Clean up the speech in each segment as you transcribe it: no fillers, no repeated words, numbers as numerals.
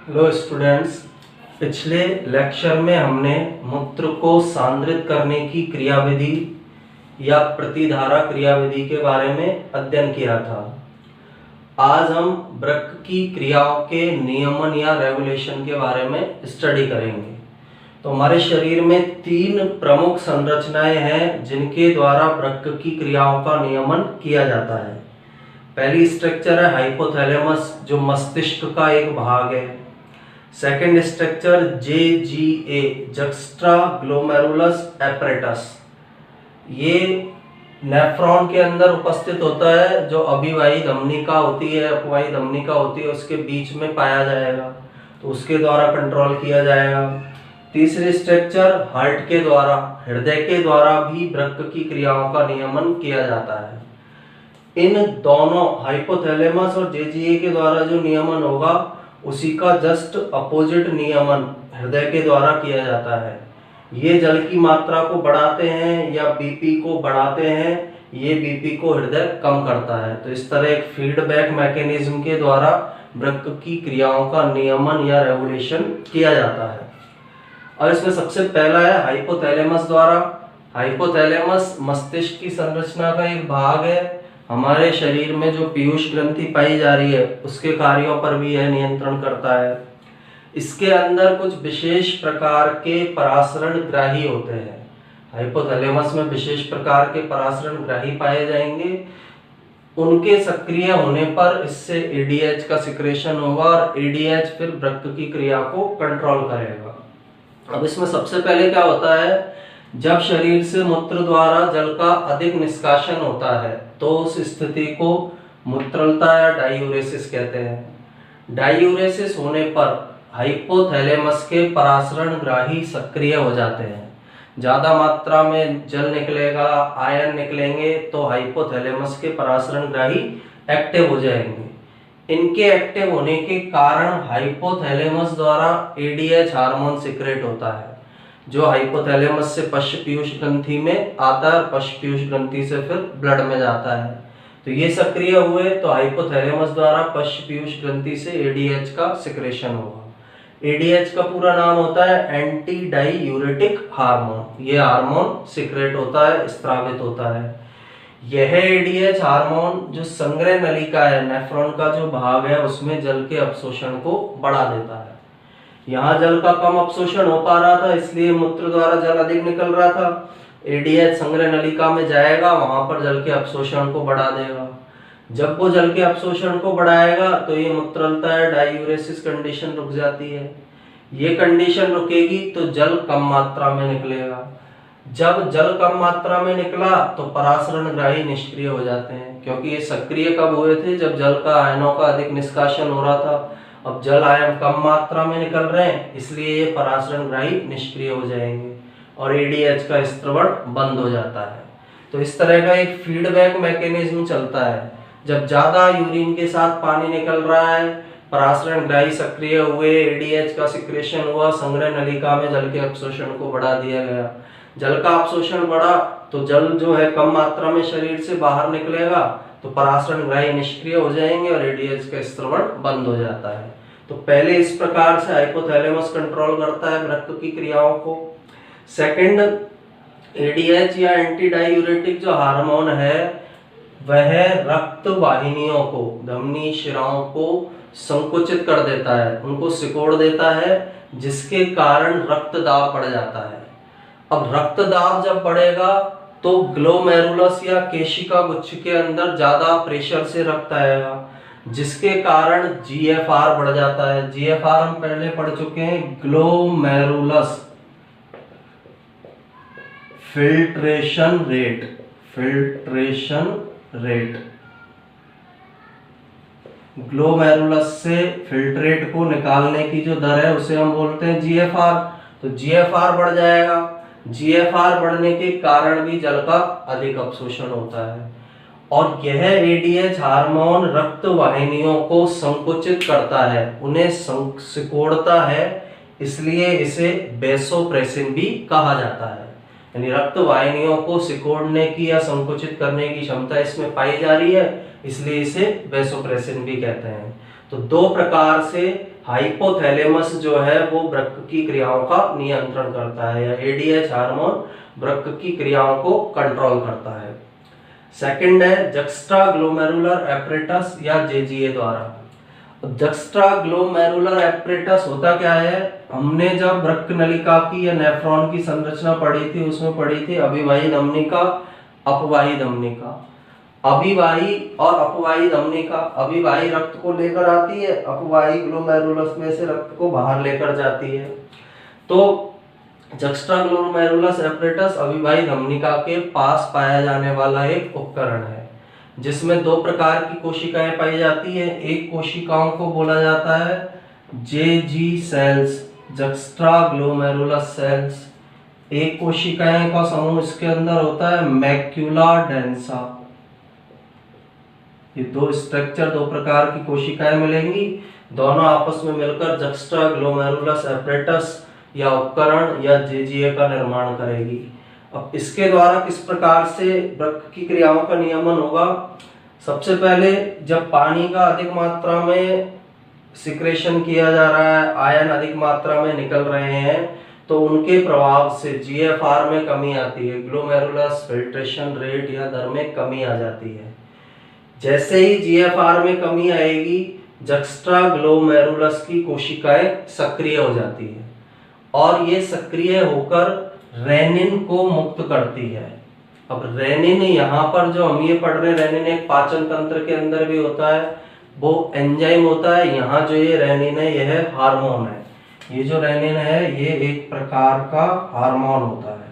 Hello students, पिछले lecture में हमने मूत्र को सांद्रित करने की क्रियाविधि या प्रतिधारा क्रियाविधि के बारे में अध्ययन किया था। आज हम वृक्क की क्रियाओं के नियमन या रेगुलेशन के बारे में स्टडी करेंगे। तो हमारे शरीर में तीन प्रमुख संरचनाएं हैं जिनके द्वारा वृक्क की क्रियाओं का नियमन किया जाता है। पहली स्ट्रक्चर है हाइपोथैलेमस, जो मस्तिष्क का एक भाग है। Second structure JGA, juxta glomerulus apparatus, ये नेफ्रॉन के अंदर उपस्थित होता है, जो अभिवाही धमनिका होती है, अपवाही धमनिका होती है, उसके बीच में पाया जाएगा, तो उसके द्वारा कंट्रोल किया जाएगा। तीसरी स्ट्रक्चर हार्ट के द्वारा, हृदय के द्वारा भी वृक्क की क्रियाओं का नियमन किया जाता है। इन दोनों हाइपोथैलेमस और JGA के द्वारा जो नियमन होगा उसी का जस्ट अपोजिट नियमन हृदय के द्वारा किया जाता है। ये जल की मात्रा को बढ़ाते हैं या बीपी को बढ़ाते हैं, ये बीपी को हृदय कम करता है। तो इस तरह एक फीडबैक मैकेनिज्म के द्वारा वृक्क की क्रियाओं का नियमन या रेगुलेशन किया जाता है। और इसमें सबसे पहला है हाइपोथैलेमस द्वारा। हाइपोथैलेमस मस्तिष्क की संरचना का एक भाग है। हमारे शरीर में जो पीयूष ग्रंथि पाई जा रही है उसके कार्यों पर भी यह नियंत्रण करता है। इसके अंदर कुछ विशेष प्रकार के परासरण ग्राही होते हैं। हाइपोथैलेमस में विशेष प्रकार के परासरण ग्राही पाए जाएंगे। उनके सक्रिय होने पर इससे ADH का सिक्रेशन होगा और ADH फिर वृक्क की क्रिया को कंट्रोल करेगा। अब इसमें सबसे पहले क्या होता है, जब शरीर से मूत्र द्वारा जल का अधिक निष्कासन होता है तो उस स्थिति को मूत्रलता या डायूरेसिस कहते हैं। डायूरेसिस होने पर हाइपोथैलेमस के परासरण ग्राही सक्रिय हो जाते हैं। ज्यादा मात्रा में जल निकलेगा, आयन निकलेंगे, तो हाइपोथैलेमस के परासरण ग्राही एक्टिव हो जाएंगे। इनके एक्टिव होने के कारण हाइपोथैलेमस द्वारा ADH हार्मोन सिक्रेट होता है, जो हाइपोथैलेमस से पश्च पीयूष ग्रंथि में आता है, पश्च पीयूष ग्रंथि से फिर ब्लड में जाता है। तो ये सक्रिय हुए तो हाइपोथैलेमस द्वारा पश्च पीयूष ग्रंथि से ADH का सिक्रेशन होगा। ADH का पूरा नाम होता है एंटी डाईयूरेटिक हार्मोन। ये हार्मोन सिक्रेट होता है, स्त्रावित होता है। यह ADH हार्मोन जो संग्रह नलिका है, नेफ्रॉन का जो भाग है, उसमें जल के अवशोषण को बढ़ा देता है। यहाँ जल का कम अवशोषण हो पा रहा था, इसलिए मूत्र द्वारा जल अधिक निकल रहा था। ADH संग्रह नलिका में जाएगा, वहां पर जल के अवशोषण को बढ़ा देगा। जब वो जल के अवशोषण को बढ़ाएगा तो ये मूत्रलता है, डायूरेसिस कंडीशन रुक जाती है। ये कंडीशन रुकेगी तो जल कम मात्रा में निकलेगा। जब जल कम मात्रा में निकला तो परासरण ग्राही निष्क्रिय हो जाते हैं, क्योंकि ये सक्रिय कब हुए थे, जब जल का आयनों का अधिक निष्कासन हो रहा था। अब जल आयन कम मात्रा में निकल रहे हैं, इसलिए ये परासरण ग्राही निष्क्रिय हो जाएंगे और ADH का स्त्रवण बंद हो जाता है। तो इस तरह का एक फीडबैक मैकेनिज्म चलता है। जब ज्यादा यूरिन के साथ पानी निकल रहा है, परासरण ग्राही सक्रिय हुए, ADH का सिक्रेशन हुआ, संग्रह नलिका में जल के अवशोषण को बढ़ा दिया गया। जल का अवशोषण बढ़ा तो जल जो है कम मात्रा में शरीर से बाहर निकलेगा, तो परासरण ग्राही निष्क्रिय हो जाएंगे और ADH का स्त्रवण बंद हो जाता है। तो पहले इस प्रकार से हाइपोथैलेमस कंट्रोल करता है वृक्क की क्रियाओं को। सेकंड, ADH या एंटी डायूरेटिक जो हार्मोन है वह रक्त वाहिनियों को, धमनी शिराओं को संकुचित कर देता है, उनको सिकोड़ देता है, जिसके कारण रक्त दाब बढ़ जाता है। अब रक्त दाब जब बढ़ेगा तो ग्लोमेरुलस या केशिका गुच्छ के अंदर ज्यादा प्रेशर से रक्त आएगा, जिसके कारण GFR बढ़ जाता है। GFR हम पहले पढ़ चुके हैं, glomerulus filtration rate. Filtration rate, glomerulus से फिल्ट्रेट को निकालने की जो दर है उसे हम बोलते हैं GFR। तो GFR बढ़ जाएगा। GFR बढ़ने के कारण भी जल का अधिक अवशोषण होता है और यह ADH हार्मोन रक्त वाहिनियों को संकुचित करता है, उन्हें सिकोड़ता है, इसलिए इसे वैसोप्रेसिन भी कहा जाता है। यानी रक्त वाहिनियों को सिकोड़ने की या संकुचित करने की क्षमता इसमें पाई जा रही है, इसलिए इसे वैसोप्रेसिन भी कहते हैं। तो तो दो प्रकार से हाइपोथैलेमस जो है वो वृक्क की क्रियाओं का नियंत्रण करता है, या एडीएच हार्मोन वृक्क की क्रियाओं को कंट्रोल करता है। सेकंड है जक्स्ट्राग्लोमेरुलर एपरेटस या जेजीए द्वारा। जक्स्ट्राग्लोमेरुलर एपरेटस होता क्या है, हमने जब वृक्क नलिका की या नेफ्रॉन की संरचना पढ़ी थी उसमें पढ़ी थी अभिवाही धमनिका, अपवाही धमनिका। अभिवाही और अपवाही धमनिका, अभिवाही रक्त को लेकर आती है, अपवाही ग्लोमेरुलस में से रक्त को बाहर लेकर जाती है। तो जक्स्ट्राग्लोमेरुलस एपरेटस अभिवाही धमनिका के पास पाया जाने वाला एक उपकरण है जिसमें दो प्रकार की कोशिकाएं पाई जाती है। एक कोशिकाओं को बोला जाता है जेजी सेल्स, जक्स्ट्राग्लोमेरुलस सेल्स। एक कोशिकाएं का समूह इसके अंदर होता है मैक्यूला डेंसा। ये दो स्ट्रक्चर, दो प्रकार की कोशिकाएं मिलेंगी, दोनों आपस में मिलकर जक्स्ट्राग्लोमेरुलस एपरेटस या उपकरण या जेजीए का निर्माण करेगी। अब इसके द्वारा किस प्रकार से वृक्क की क्रियाओं का नियमन होगा। सबसे पहले जब पानी का अधिक मात्रा में सिक्रेशन किया जा रहा है, आयन अधिक मात्रा में निकल रहे हैं, तो उनके प्रभाव से जीएफआर में कमी आती है, ग्लोमेरुलस फिल्ट्रेशन रेट या दर में कमी आ जाती है। जैसे ही जीएफआर में कमी आएगी, जक्स्ट्राग्लोमेरुलस की कोशिकाएं सक्रिय हो जाती है और ये सक्रिय होकर रेनिन को मुक्त करती है। अब रेनिन यहाँ पर जो हम ये पढ़ रहे हैं, रेनिन एक पाचन तंत्र के अंदर भी होता है, वो एंजाइम होता है। यहाँ जो ये रेनिन है यह हार्मोन है। ये जो रेनिन है ये एक प्रकार का हार्मोन होता है।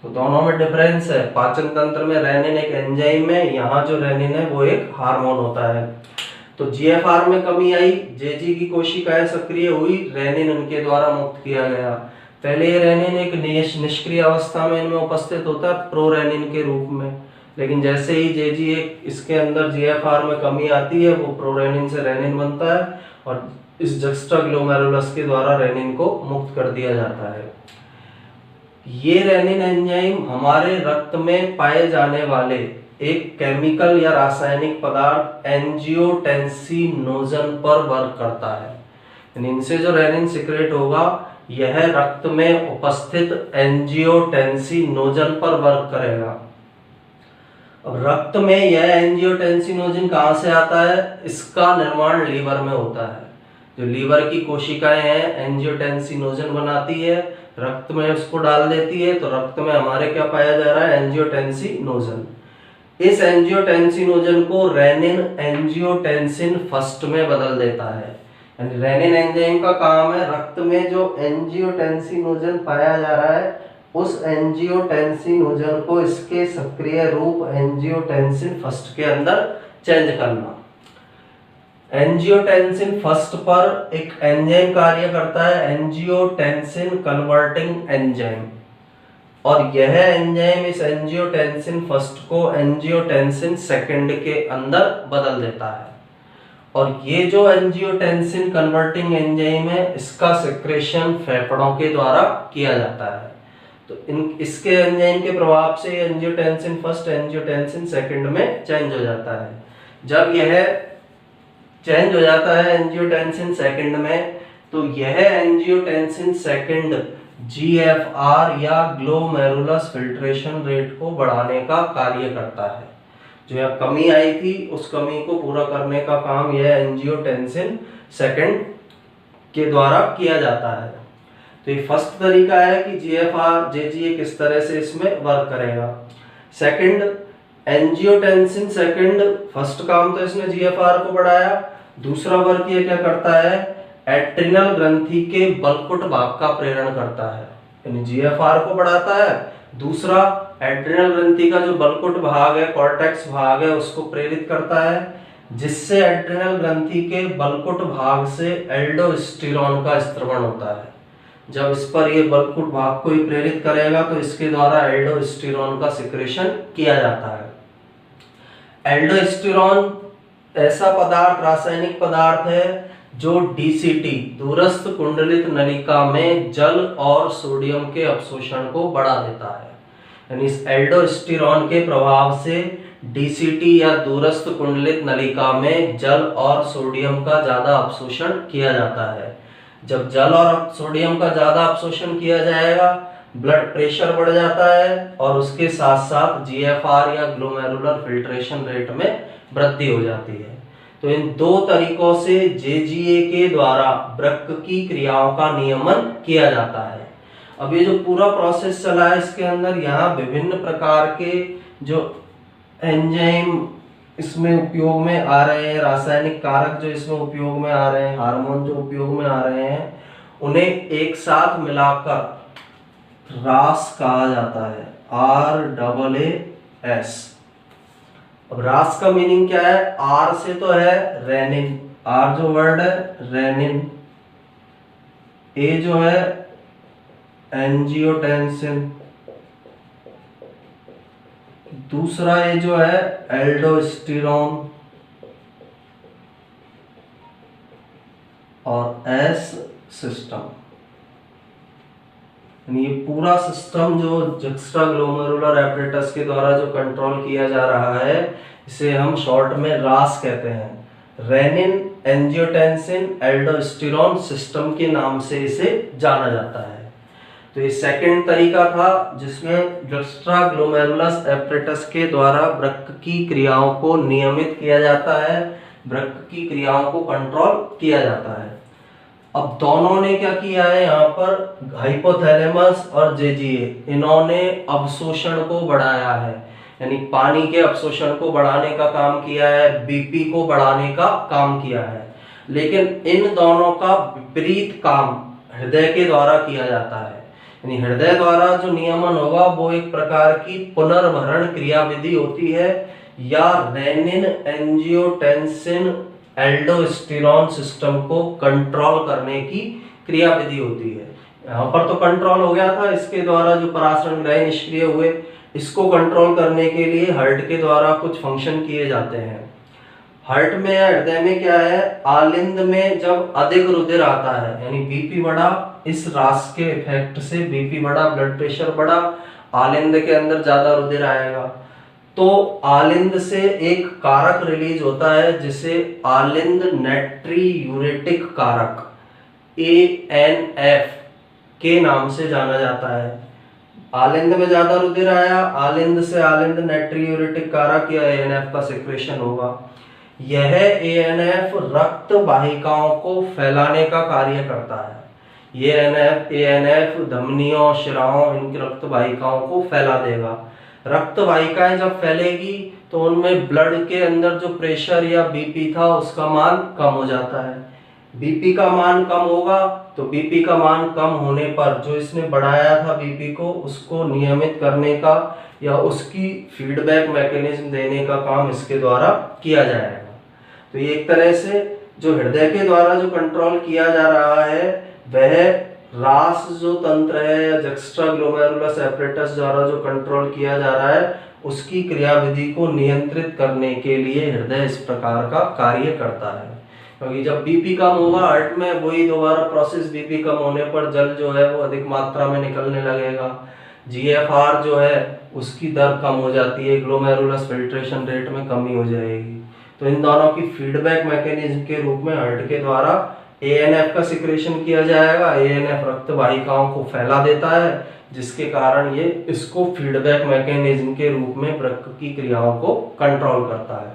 तो दोनों में डिफरेंस है। पाचन तंत्र में रेनिन एक एंजाइम है, यहाँ जो रेनिन है वो एक हार्मोन होता है। तो जीएफआर में कमी आई, जेजी की कोशिकाएं सक्रिय हुई, रेनिन उनके द्वारा मुक्त किया गया। पहले ये रेनिन एक निष्क्रिय अवस्था में इनमें उपस्थित होता है प्रोरेनिन के रूप में, लेकिन जैसे ही जेजी एक इसके अंदर जीएफआर में कमी आती है, वो प्रोरेनिन से रेनिन बनता है और इस जक्स्ट्राग्लोमेरुलस के द्वारा रेनिन को मुक्त कर दिया जाता है। ये रेनिन एंजाइम हमारे रक्त में पाए जाने वाले एक केमिकल या रासायनिक पदार्थ एंजियोटेंसिनोजन पर वर्क करता है। इनसे जो रेनिन सिक्रेट होगा यह रक्त में उपस्थित एंजियोटेंसिनोजन पर वर्क करेगा। अब रक्त में यह एंजियोटेंसिनोजन कहां से आता है, इसका निर्माण लीवर में होता है। जो लीवर की कोशिकाएं हैं एंजियोटेंसिनोजन बनाती है, रक्त में उसको डाल देती है, तो रक्त में हमारे क्या पाया जा रहा है, एंजियोटेंसिनोजन। इस एंजियोटेंसिनोजन को रेनिन एंजियोटेंसिन फर्स्ट में बदल देता है। यानी रेनिन एंजाइम का काम है रक्त में जो एंजियोटेंसिनोजन पाया जा रहा है उस एंजियोटेंसिनोजन को इसके सक्रिय रूप एंजियोटेंसिन फर्स्ट के अंदर चेंज करना। एंजियोटेंसिन फर्स्ट पर एक एंजाइम कार्य करता है, एंजियोटेंसिन कन्वर्टिंग एंजाइम, और यह एंजाइम इस एंजियोटेंसिन फर्स्ट को एंजियोटेंसिन सेकंड के अंदर बदल देता है। और ये जो एंजियोटेंसिन कन्वर्टिंग एंजाइम है इसका सिक्रेशन फेफड़ों के द्वारा किया जाता है। तो इसके एंजाइम के प्रभाव से एंजियोटेंसिन फर्स्ट एंजियोटेंसिन सेकंड में चेंज हो जाता है। जब यह चेंज हो जाता है एंजियोटेंसिन सेकंड में, तो यह एंजियोटेंसिन सेकंड जीएफआर या ग्लोमेरुलस फिल्ट्रेशन रेट को बढ़ाने का कार्य करता है। जो यहाँ कमी आई थी उस कमी को पूरा करने का काम यह एंजियोटेंसिन सेकंड के द्वारा किया जाता है। तो ये फर्स्ट तरीका है कि जीएफआर जेजीए किस तरह से इसमें वर्क करेगा। सेकंड, एंजियोटेंसिन सेकंड फर्स्ट काम तो इसने जीएफआर को बढ़ाया, दूसरा वर्क ये क्या करता है, एड्रिनल ग्रंथि के बलकुट भाग का प्रेरण करता है। यानी जीएफआर को बढ़ाता है, दूसरा एड्रिनल ग्रंथि का जो बलकुट भाग है, कॉर्टेक्स भाग है, उसको प्रेरित करता है, जिससे एड्रिनल ग्रंथि के बलकुट भाग से एल्डोस्टेरोन का स्त्रवण होता है। जब इस पर ये बलकुट भाग को ही प्रेरित करेगा तो इसके द्वारा एल्डोस्टेरोन का सिक्रेशन किया जाता है। एल्डोस्टेरोन ऐसा पदार्थ, रासायनिक पदार्थ है जो डीसीटी दूरस्थ कुंडलित नलिका में जल और सोडियम के अवशोषण को बढ़ा देता है। यानी इस एल्डोस्टेरोन के प्रभाव से डीसीटी या दूरस्थ कुंडलित नलिका में जल और सोडियम का ज्यादा अवशोषण किया जाता है। जब जल और सोडियम का ज्यादा अवशोषण किया जाएगा, ब्लड प्रेशर बढ़ जाता है और उसके साथ साथ जीएफआर या ग्लोमेरुलर फिल्ट्रेशन रेट में वृद्धि हो जाती है। तो इन दो तरीकों से जेजीए के द्वारा वृक्क की क्रियाओं का नियमन किया जाता है। अब ये जो पूरा प्रोसेस चला है, इसके अंदर यहाँ विभिन्न प्रकार के जो एंजाइम इसमें उपयोग में आ रहे हैं, रासायनिक कारक जो इसमें उपयोग में आ रहे हैं, हार्मोन जो उपयोग में आ रहे हैं, उन्हें एक साथ मिलाकर रास कहा जाता है, RAAS। अब रास का मीनिंग क्या है? आर से तो है रेनिन, आर जो वर्ड है रेनिन, ए जो है एंजियोटेंसिन, दूसरा ये जो है एल्डोस्टेरोन, और एस सिस्टम। ये पूरा सिस्टम जो जुक्स्टाग्लोमेरुलर एपरेटस के द्वारा जो कंट्रोल किया जा रहा है, इसे हम शॉर्ट में रास कहते हैं। रेनिन एंजियोटेंसिन एल्डोस्टेरोन सिस्टम के नाम से इसे जाना जाता है। तो ये सेकंड तरीका था जिसमें जुक्स्टाग्लोमेरुलस एपरेटस के द्वारा वृक्क की क्रियाओं को नियमित किया जाता है, वृक्क की क्रियाओं को कंट्रोल किया जाता है। अब दोनों ने क्या किया है, यहाँ पर हाइपोथैलेमस और जेजीए, इन्होंने अवशोषण को बढ़ाया है, यानी पानी के अवशोषण को बढ़ाने का काम किया है, बीपी को बढ़ाने का काम किया है। लेकिन इन दोनों का विपरीत काम हृदय के द्वारा किया जाता है। यानी हृदय द्वारा जो नियमन होगा वो एक प्रकार की पुनर्भरण क्रियाविधि होती है, या रेनिन एंजियोटेंसिन एल्डोस्टेरोन सिस्टम को कंट्रोल करने की क्रियाविधि होती है। यहाँ पर तो कंट्रोल हो गया था, इसके द्वारा जो पराशरण ग्रह निष्क्रिय हुए, इसको कंट्रोल करने के लिए हार्ट के द्वारा कुछ फंक्शन किए जाते हैं। हार्ट में या हृदय में क्या है, आलिंद में जब अधिक रुधिर आता है, यानी बीपी बढ़ा, इस रास के इफेक्ट से बीपी बढ़ा, ब्लड प्रेशर बढ़ा, आलिंद के अंदर ज्यादा रुधिर आएगा, तो आलिंद से एक कारक रिलीज होता है जिसे आलिंद नाइट्रियूरेटिक कारक ANF के नाम से जाना जाता है। आलिंद में ज्यादा रुधिर आया, आलिंद से आलिंद नाइट्रियूरेटिक कारक या ANF का सिक्रेशन होगा। यह ANF रक्त वाहिकाओं को फैलाने का कार्य करता है। ये ANF धमनियों, शिराओं, इनकी रक्त वाहिकाओं को फैला देगा। रक्त वाहिकाएं जब फैलेगी तो उनमें ब्लड के अंदर जो प्रेशर या बीपी था उसका मान कम हो जाता है। बीपी का मान कम होगा तो बीपी का मान कम होने पर जो इसने बढ़ाया था बीपी को, उसको नियमित करने का या उसकी फीडबैक मैकेनिज्म देने का काम इसके द्वारा किया जाएगा। तो ये एक तरह से जो हृदय के द्वारा जो कंट्रोल किया जा रहा है, वह रास जो तंत्र है या जुक्स्टाग्लोमेरुलस एपरेटस द्वारा जो कंट्रोल किया जा रहा है, उसकी क्रियाविधि को नियंत्रित करने के लिए हृदय इस प्रकार का कार्य करता है। क्योंकि जब बीपी कम होगा हार्ट में, वही दोबारा प्रोसेस बीपी कम होने पर जल जो है वो अधिक मात्रा में निकलने लगेगा, जीएफआर जो है उसकी दर कम हो जाती है, ग्लोमेरुलस फिल्ट्रेशन रेट में कमी हो जाएगी। तो इन दोनों की फीडबैक मैकेनिज्म के रूप में हार्ट के द्वारा ANF का सिक्रेशन किया जाएगा। ANF रक्त वाहिकाओं को फैला देता है, जिसके कारण ये इसको फीडबैक मैकेनिज्म के रूप में वृक्क की क्रियाओं को कंट्रोल करता है।